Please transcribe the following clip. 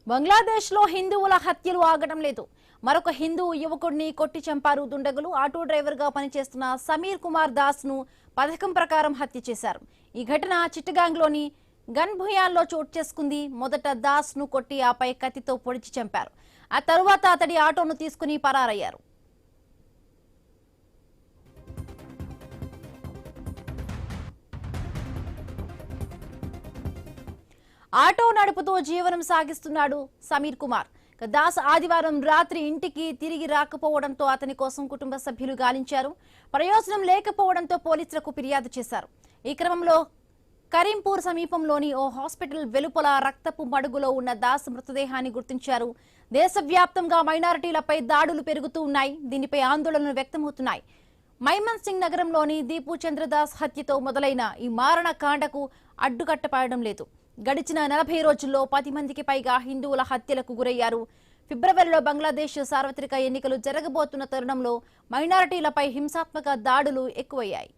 బంగ్లాదేశ్లో హిందువుల హత్యలు ఆగడం లేదు. మరొక హిందూ యువకుడిని కొట్టి చంపారు దుండగులు. ఆటో డ్రైవర్గా పనిచేస్తున్న సమీర్ కుమార్ దాస్ ను పథకం ప్రకారం హత్య చేశారు. ఈ ఘటన చిట్టగాంగ్లోని గన్భుయాల్లో చోటు చేసుకుంది. మొదట దాస్ ను కొట్టి ఆపై కత్తితో పొడిచి చంపారు. ఆ తరువాత అతడి ఆటోను తీసుకుని పరారయ్యారు. ఆటో నడుపుతూ జీవనం సాగిస్తున్నాడు సమీర్ కుమార్. దాస్ ఆదివారం రాత్రి ఇంటికి తిరిగి రాకపోవడంతో అతని కోసం కుటుంబ సభ్యులు గాలించారు. ప్రయోజనం లేకపోవడంతో పోలీసులకు ఫిర్యాదు చేశారు. ఈ క్రమంలో కరీంపూర్ సమీపంలోని ఓ హాస్పిటల్ వెలుపల రక్తపు మడుగులో ఉన్న దాస్ మృతదేహాన్ని గుర్తించారు. దేశవ్యాప్తంగా మైనారిటీలపై దాడులు పెరుగుతూ ఉన్నాయి. దీనిపై ఆందోళనలు వ్యక్తమవుతున్నాయి. మైమన్ సింగ్ నగరంలోని దీపు చంద్రదాస్ హత్యతో మొదలైన ఈ మారణ కాండకు అడ్డుకట్టపడడం లేదు. గడిచిన 40 రోజుల్లో 10 మందికి పైగా హిందువుల హత్యలకు గురయ్యారు. ఫిబ్రవరిలో బంగ్లాదేశ్ సార్వత్రిక ఎన్నికలు జరగబోతున్న తరుణంలో మైనారిటీలపై హింసాత్మక దాడులు ఎక్కువయ్యాయి.